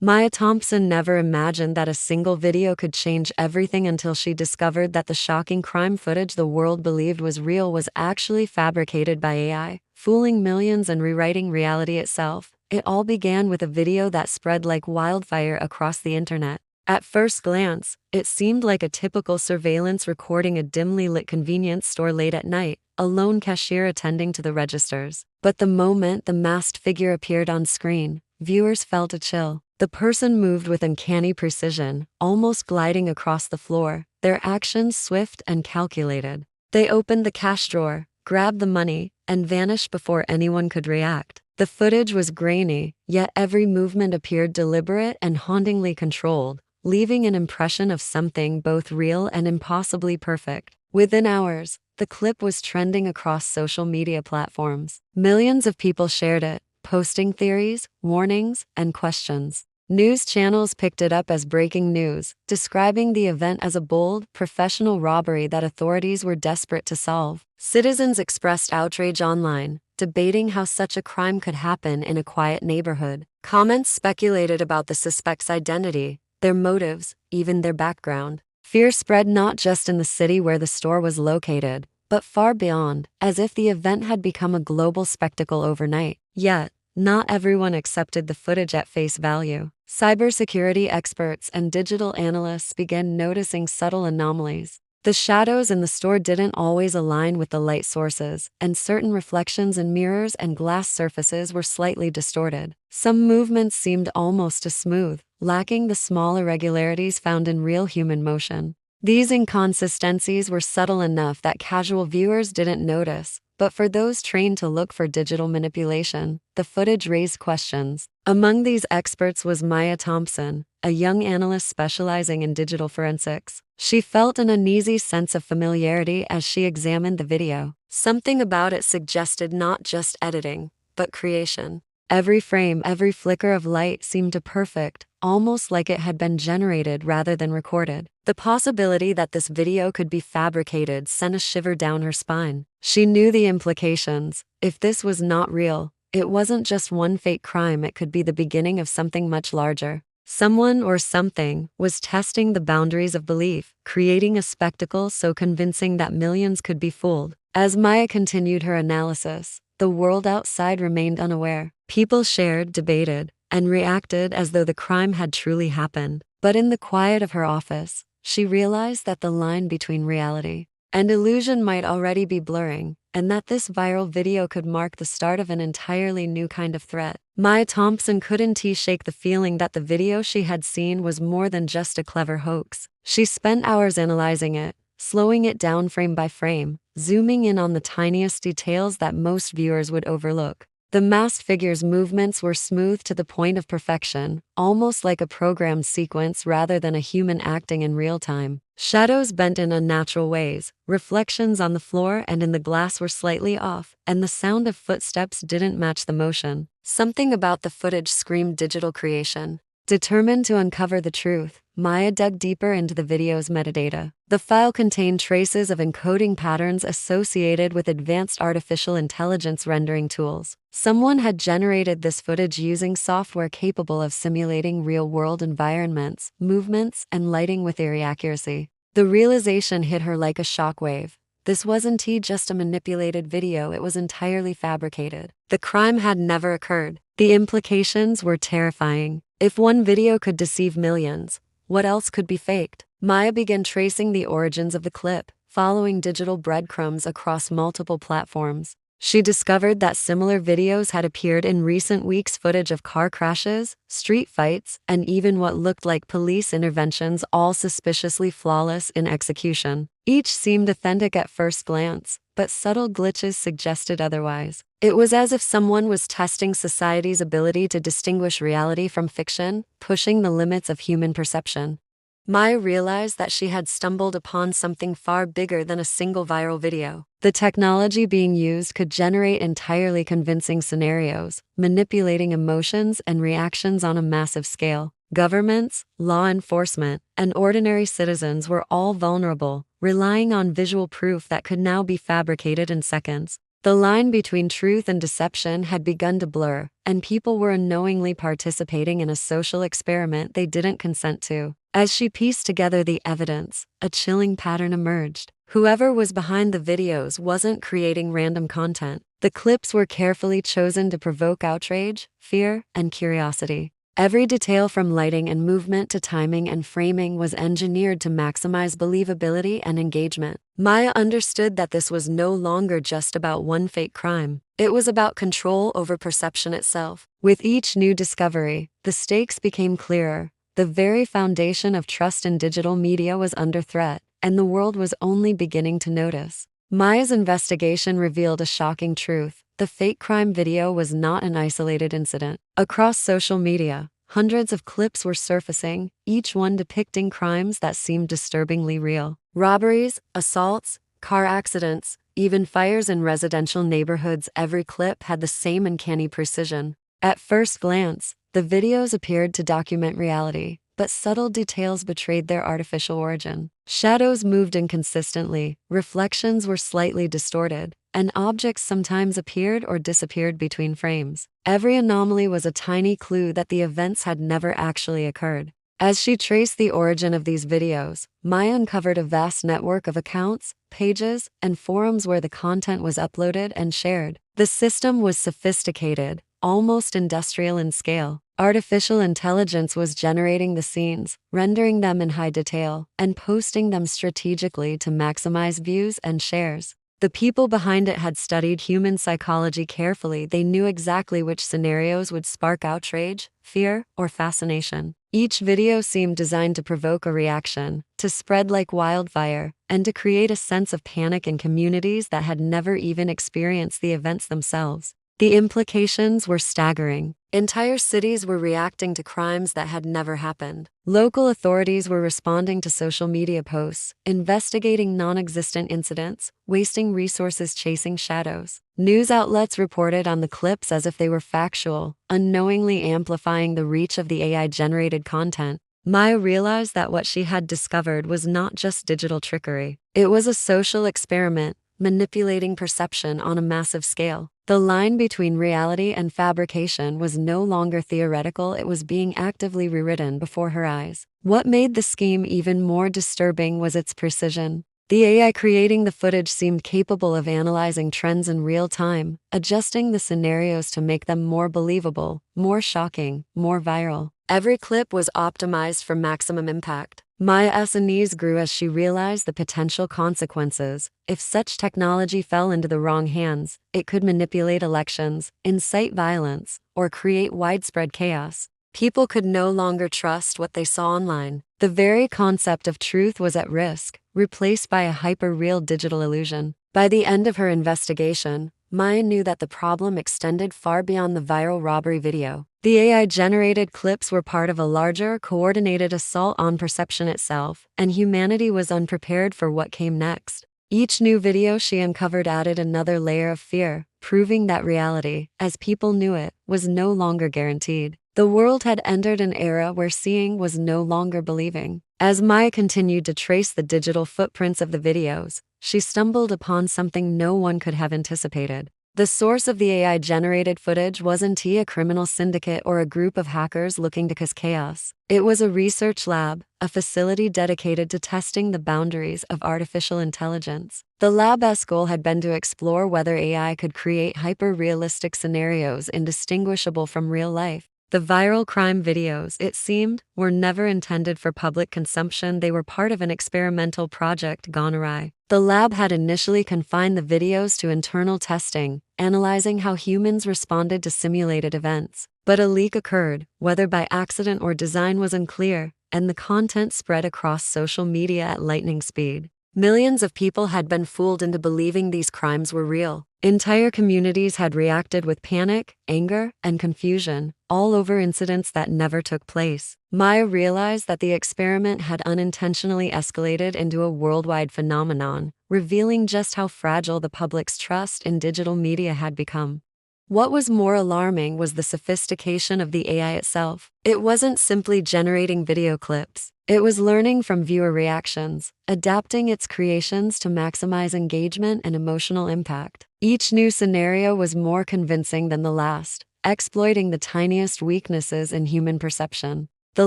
Maya Thompson never imagined that a single video could change everything until she discovered that the shocking crime footage the world believed was real was actually fabricated by AI, fooling millions and rewriting reality itself. It all began with a video that spread like wildfire across the internet. At first glance, it seemed like a typical surveillance recording a dimly lit convenience store late at night, a lone cashier attending to the registers. But the moment the masked figure appeared on screen, viewers felt a chill. The person moved with uncanny precision, almost gliding across the floor, their actions swift and calculated. They opened the cash drawer, grabbed the money, and vanished before anyone could react. The footage was grainy, yet every movement appeared deliberate and hauntingly controlled, leaving an impression of something both real and impossibly perfect. Within hours, the clip was trending across social media platforms. Millions of people shared it, posting theories, warnings, and questions. News channels picked it up as breaking news, describing the event as a bold, professional robbery that authorities were desperate to solve. Citizens expressed outrage online, debating how such a crime could happen in a quiet neighborhood. Comments speculated about the suspect's identity, their motives, even their background. Fear spread not just in the city where the store was located, but far beyond, as if the event had become a global spectacle overnight. Yet, not everyone accepted the footage at face value. Cybersecurity experts and digital analysts began noticing subtle anomalies. The shadows in the store didn't always align with the light sources, and certain reflections in mirrors and glass surfaces were slightly distorted. Some movements seemed almost too smooth, lacking the small irregularities found in real human motion. These inconsistencies were subtle enough that casual viewers didn't notice, but for those trained to look for digital manipulation, the footage raised questions. Among these experts was Maya Thompson, a young analyst specializing in digital forensics. She felt an uneasy sense of familiarity as she examined the video. Something about it suggested not just editing, but creation. Every frame, every flicker of light seemed perfect, almost like it had been generated rather than recorded. The possibility that this video could be fabricated sent a shiver down her spine. She knew the implications. If this was not real, it wasn't just one fake crime, it could be the beginning of something much larger. Someone or something was testing the boundaries of belief, creating a spectacle so convincing that millions could be fooled. As Maya continued her analysis, the world outside remained unaware. People shared, debated, and reacted as though the crime had truly happened. But in the quiet of her office, she realized that the line between reality and illusion might already be blurring, and that this viral video could mark the start of an entirely new kind of threat. Maya Thompson couldn't shake the feeling that the video she had seen was more than just a clever hoax. She spent hours analyzing it, slowing it down frame by frame, zooming in on the tiniest details that most viewers would overlook. The masked figure's movements were smooth to the point of perfection, almost like a programmed sequence rather than a human acting in real time. Shadows bent in unnatural ways, reflections on the floor and in the glass were slightly off, and the sound of footsteps didn't match the motion. Something about the footage screamed digital creation. Determined to uncover the truth, Maya dug deeper into the video's metadata. The file contained traces of encoding patterns associated with advanced artificial intelligence rendering tools. Someone had generated this footage using software capable of simulating real-world environments, movements, and lighting with eerie accuracy. The realization hit her like a shockwave. This wasn't just a manipulated video, it was entirely fabricated. The crime had never occurred. The implications were terrifying. If one video could deceive millions, what else could be faked? Maya began tracing the origins of the clip, following digital breadcrumbs across multiple platforms. She discovered that similar videos had appeared in recent weeks, footage of car crashes, street fights, and even what looked like police interventions, all suspiciously flawless in execution. Each seemed authentic at first glance, but subtle glitches suggested otherwise. It was as if someone was testing society's ability to distinguish reality from fiction, pushing the limits of human perception. Maya realized that she had stumbled upon something far bigger than a single viral video. The technology being used could generate entirely convincing scenarios, manipulating emotions and reactions on a massive scale. Governments, law enforcement, and ordinary citizens were all vulnerable, relying on visual proof that could now be fabricated in seconds. The line between truth and deception had begun to blur, and people were unknowingly participating in a social experiment they didn't consent to. As she pieced together the evidence, a chilling pattern emerged. Whoever was behind the videos wasn't creating random content. The clips were carefully chosen to provoke outrage, fear, and curiosity. Every detail from lighting and movement to timing and framing was engineered to maximize believability and engagement. Maya understood that this was no longer just about one fake crime. It was about control over perception itself. With each new discovery, the stakes became clearer. The very foundation of trust in digital media was under threat, and the world was only beginning to notice. Maya's investigation revealed a shocking truth. The fake crime video was not an isolated incident. Across social media, hundreds of clips were surfacing, each one depicting crimes that seemed disturbingly real. Robberies, assaults, car accidents, even fires in residential neighborhoods. Every clip had the same uncanny precision. At first glance, the videos appeared to document reality, but subtle details betrayed their artificial origin. Shadows moved inconsistently, reflections were slightly distorted, and objects sometimes appeared or disappeared between frames. Every anomaly was a tiny clue that the events had never actually occurred. As she traced the origin of these videos, Maya uncovered a vast network of accounts, pages, and forums where the content was uploaded and shared. The system was sophisticated, almost industrial in scale. Artificial intelligence was generating the scenes, rendering them in high detail, and posting them strategically to maximize views and shares. The people behind it had studied human psychology carefully. They knew exactly which scenarios would spark outrage, fear, or fascination. Each video seemed designed to provoke a reaction, to spread like wildfire, and to create a sense of panic in communities that had never even experienced the events themselves. The implications were staggering. Entire cities were reacting to crimes that had never happened. Local authorities were responding to social media posts, investigating non-existent incidents, wasting resources chasing shadows. News outlets reported on the clips as if they were factual, unknowingly amplifying the reach of the AI-generated content. Maya realized that what she had discovered was not just digital trickery. It was a social experiment, manipulating perception on a massive scale. The line between reality and fabrication was no longer theoretical, it was being actively rewritten before her eyes. What made the scheme even more disturbing was its precision. The AI creating the footage seemed capable of analyzing trends in real time, adjusting the scenarios to make them more believable, more shocking, more viral. Every clip was optimized for maximum impact. Maya's unease grew as she realized the potential consequences. If such technology fell into the wrong hands, it could manipulate elections, incite violence, or create widespread chaos. People could no longer trust what they saw online. The very concept of truth was at risk, replaced by a hyper-real digital illusion. By the end of her investigation, Maya knew that the problem extended far beyond the viral robbery video. The AI-generated clips were part of a larger, coordinated assault on perception itself, and humanity was unprepared for what came next. Each new video she uncovered added another layer of fear, proving that reality, as people knew it, was no longer guaranteed. The world had entered an era where seeing was no longer believing. As Maya continued to trace the digital footprints of the videos, she stumbled upon something no one could have anticipated. The source of the AI-generated footage wasn't a criminal syndicate or a group of hackers looking to cause chaos. It was a research lab, a facility dedicated to testing the boundaries of artificial intelligence. The lab's goal had been to explore whether AI could create hyper-realistic scenarios indistinguishable from real life. The viral crime videos, it seemed, were never intended for public consumption. They were part of an experimental project gone awry. The lab had initially confined the videos to internal testing, analyzing how humans responded to simulated events. But a leak occurred, whether by accident or design was unclear, and the content spread across social media at lightning speed. Millions of people had been fooled into believing these crimes were real. Entire communities had reacted with panic, anger, and confusion, all over incidents that never took place. Maya realized that the experiment had unintentionally escalated into a worldwide phenomenon, revealing just how fragile the public's trust in digital media had become. What was more alarming was the sophistication of the AI itself. It wasn't simply generating video clips. It was learning from viewer reactions, adapting its creations to maximize engagement and emotional impact. Each new scenario was more convincing than the last, exploiting the tiniest weaknesses in human perception. The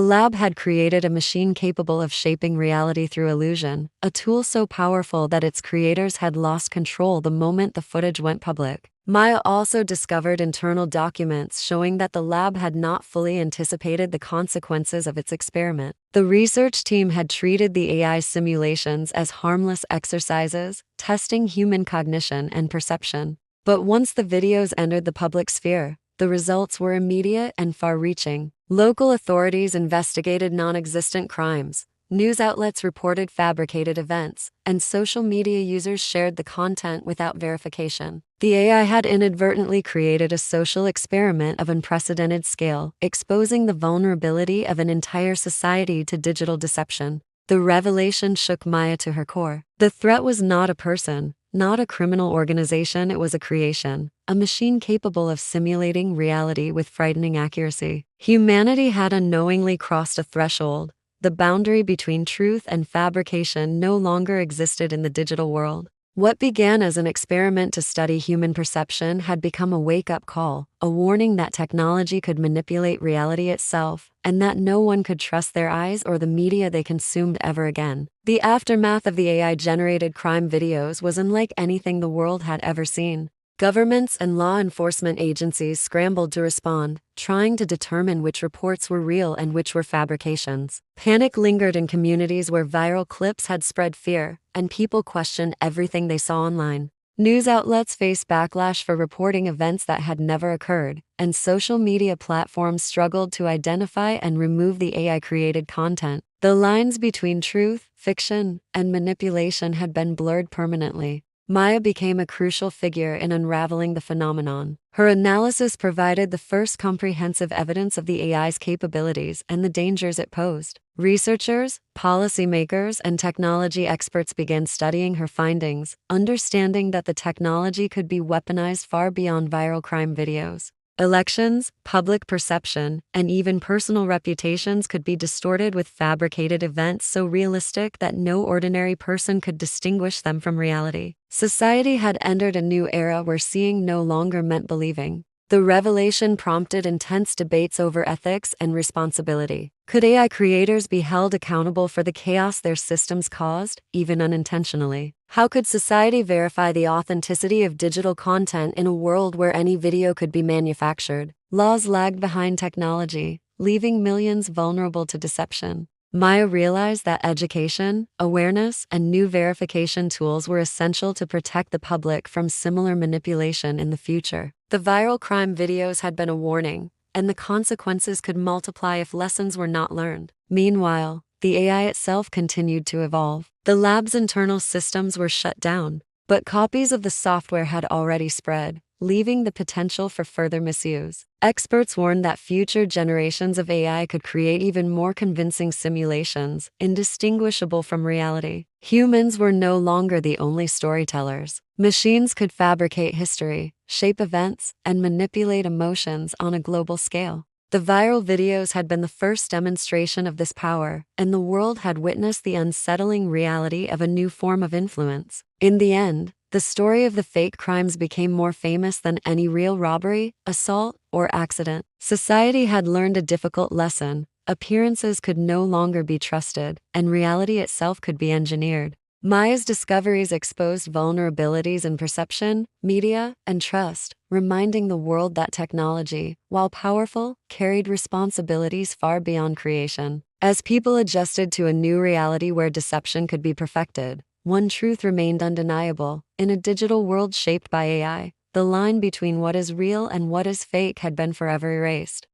lab had created a machine capable of shaping reality through illusion, a tool so powerful that its creators had lost control the moment the footage went public. Maya also discovered internal documents showing that the lab had not fully anticipated the consequences of its experiment. The research team had treated the AI simulations as harmless exercises, testing human cognition and perception. But once the videos entered the public sphere, the results were immediate and far-reaching. Local authorities investigated non-existent crimes, news outlets reported fabricated events, and social media users shared the content without verification. The AI had inadvertently created a social experiment of unprecedented scale, exposing the vulnerability of an entire society to digital deception. The revelation shook Maya to her core. The threat was not a person, not a criminal organization, it was a creation, a machine capable of simulating reality with frightening accuracy. Humanity had unknowingly crossed a threshold. The boundary between truth and fabrication no longer existed in the digital world. What began as an experiment to study human perception had become a wake-up call, a warning that technology could manipulate reality itself, and that no one could trust their eyes or the media they consumed ever again. The aftermath of the AI-generated crime videos was unlike anything the world had ever seen. Governments and law enforcement agencies scrambled to respond, trying to determine which reports were real and which were fabrications. Panic lingered in communities where viral clips had spread fear, and people questioned everything they saw online. News outlets faced backlash for reporting events that had never occurred, and social media platforms struggled to identify and remove the AI-created content. The lines between truth, fiction, and manipulation had been blurred permanently. Maya became a crucial figure in unraveling the phenomenon. Her analysis provided the first comprehensive evidence of the AI's capabilities and the dangers it posed. Researchers, policymakers, and technology experts began studying her findings, understanding that the technology could be weaponized far beyond viral crime videos. Elections, public perception, and even personal reputations could be distorted with fabricated events so realistic that no ordinary person could distinguish them from reality. Society had entered a new era where seeing no longer meant believing. The revelation prompted intense debates over ethics and responsibility. Could AI creators be held accountable for the chaos their systems caused, even unintentionally? How could society verify the authenticity of digital content in a world where any video could be manufactured? Laws lagged behind technology, leaving millions vulnerable to deception. Maya realized that education, awareness, and new verification tools were essential to protect the public from similar manipulation in the future. The viral crime videos had been a warning, and the consequences could multiply if lessons were not learned. Meanwhile, the AI itself continued to evolve. The lab's internal systems were shut down, but copies of the software had already spread, leaving the potential for further misuse. Experts warned that future generations of AI could create even more convincing simulations, indistinguishable from reality. Humans were no longer the only storytellers. Machines could fabricate history, shape events, and manipulate emotions on a global scale. The viral videos had been the first demonstration of this power, and the world had witnessed the unsettling reality of a new form of influence. In the end, the story of the fake crimes became more famous than any real robbery, assault, or accident. Society had learned a difficult lesson. Appearances could no longer be trusted, and reality itself could be engineered. Maya's discoveries exposed vulnerabilities in perception, media, and trust, reminding the world that technology, while powerful, carried responsibilities far beyond creation. As people adjusted to a new reality where deception could be perfected, one truth remained undeniable. In a digital world shaped by AI, the line between what is real and what is fake had been forever erased.